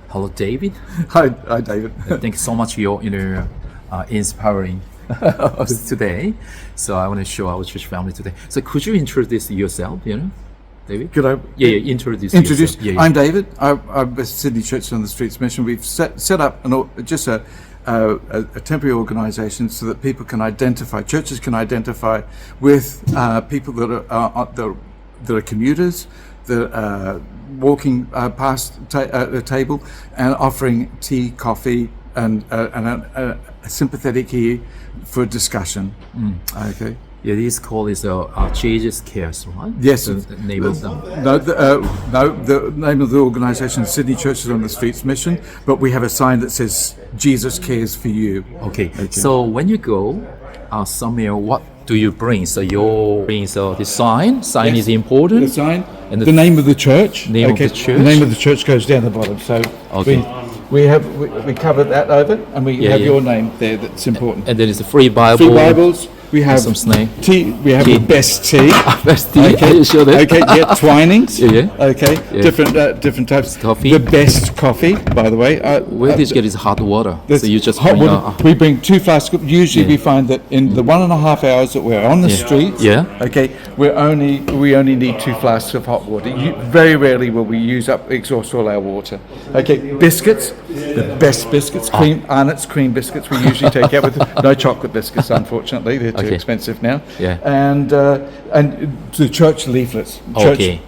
Hello, David. Hi, David. Thank you so much for your inspiring us today. So I want to show our church family today. So could you introduce yourself, David? Could I introduce yourself. Yeah, I'm David. I'm with Sydney Church on the Streets Mission. We've set up just a temporary organisation so that people can identify, churches can identify with people that are commuters, that are walking past the table and offering tea, coffee, and a sympathetic ear for discussion. Okay. Yeah, this call is Jesus Cares, right? Yes. The name of them. No, the name of the organisation is Sydney Churches on the Streets Mission, but we have a sign that says Jesus Cares for You. Okay. So when you go somewhere, what do you bring? So you bring the sign. Sign Yes. is important. The sign, And the name of the church. Name of the church. The name of the church goes down the bottom. So Okay. we cover that over, and we have your name there. That's important. And then it's a free Bible. Free Bibles. We have some snake. tea. We have the best tea. Best tea. Okay. Are you sure that? Okay. Yeah. Twinings. Yeah. Okay. Yeah. Different types. Coffee. The best coffee, by the way. Where did you get is hot water? There's So you just hot bring water. We bring 2 flasks. Usually, we find that in the 1.5 hours that we're on the streets, okay, we only need 2 flasks of hot water. Very rarely will we exhaust all our water. Okay, biscuits, the best biscuits, Arnott's cream biscuits. We usually take out with no chocolate biscuits. Unfortunately, they're too expensive now. Yeah. And the church leaflets.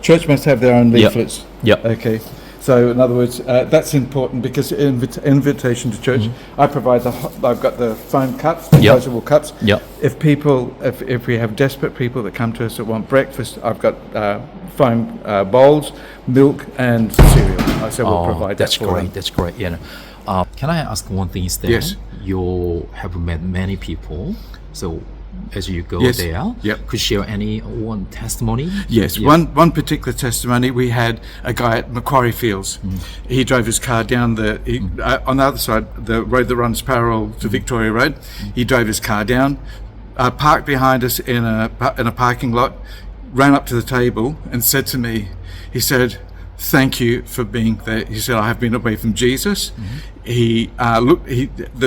Church must have their own leaflets. Yep. Okay. So in other words, that's important because invitation to church. I provide I've got the foam cups, disposable cups. Yep. If we have desperate people that come to us that want breakfast, I've got foam bowls, milk, and cereal. So we'll provide that for them. That's great. Can I ask one thing? Is that Yes. you have met many people, so as you go there, could you share one testimony? Yes, one particular testimony. We had a guy at Macquarie Fields. He drove his car down on the other side, the road that runs parallel to Victoria Road. He drove his car down, parked behind us in a parking lot, ran up to the table and said to me, he said, "Thank you for being there." He said, "I have been away from Jesus." The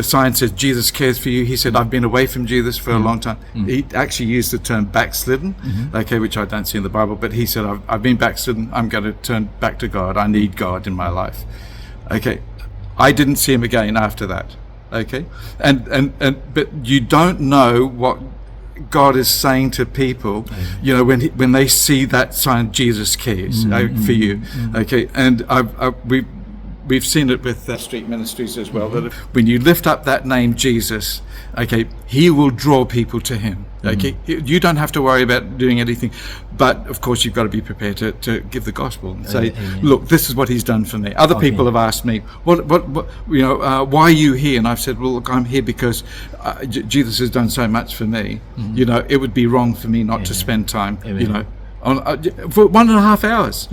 sign says Jesus cares for you. He said, "I've been away from Jesus for a long time." He actually used the term backslidden, which I don't see in the Bible, but he said, I've been backslidden. I'm going to turn back to God. I need God in my life. Okay. I didn't see him again after that. Okay. But you don't know what God is saying to people, when they see that sign, Jesus cares for you. Okay. And we've seen it with street ministries as well, that when you lift up that name Jesus, okay, he will draw people to him. Okay, you don't have to worry about doing anything, but of course you've got to be prepared to give the gospel and say, look, this is what he's done for me. Other people have asked me, why are you here? And I've said, well, look, I'm here because Jesus has done so much for me. It would be wrong for me not to spend time, for 1.5 hours.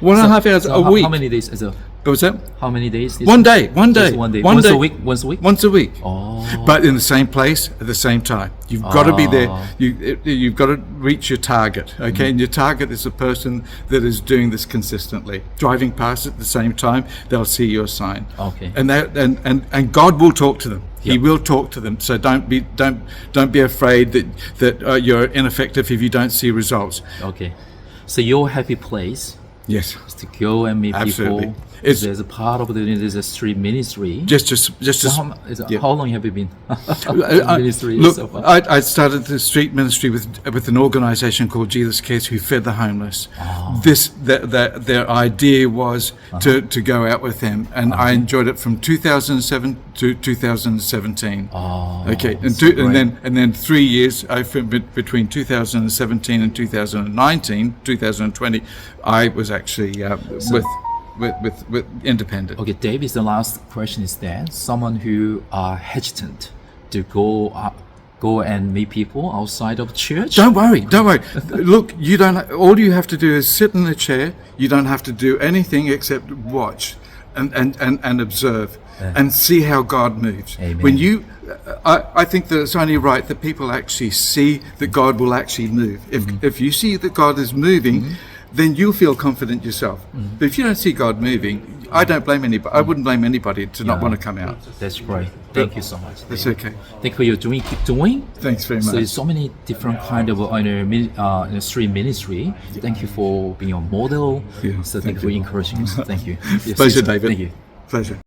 1.5 hours a week. How many days is it? What was that? How many days? One day. Just one day. Once a week? Once a week. Oh. But in the same place at the same time. You've got to be there. You've got to reach your target. Okay, and your target is a person that is doing this consistently, driving past at the same time. They'll see your sign. Okay. And God will talk to them. He will talk to them. So don't be afraid that you're ineffective if you don't see results. Okay. So your happy place. Yes. Is to go and meet Absolutely. people. There's a part of there's a street ministry. How long have you been ministry? Look, so far? I started the street ministry with an organisation called Jesus Cares, who fed the homeless. Their idea was to go out with them, and I enjoyed it from 2007 to 2017. Okay, and then 3 years between 2017 and 2020, I was actually with independent. Okay, David, the last question is that someone who are hesitant to go and meet people outside of church. Don't worry. Look, all you have to do is sit in a chair. You don't have to do anything except watch and observe and see how God moves. Amen. When you I think that it's only right that people actually see that God will actually move. If you see that God is moving, then you'll feel confident yourself. But if you don't see God moving, I don't blame anybody. I wouldn't blame anybody to not Yeah. want to come out. That's great. Thank you so much. It's okay. Thank you for your doing. Keep doing. Thanks very So much. there's so many different kind of street ministry. Thank you for being a model. Yeah, So thank thank you for you. encouraging us. Thank you. Yes, Pleasure, yes, David. Thank you. Pleasure.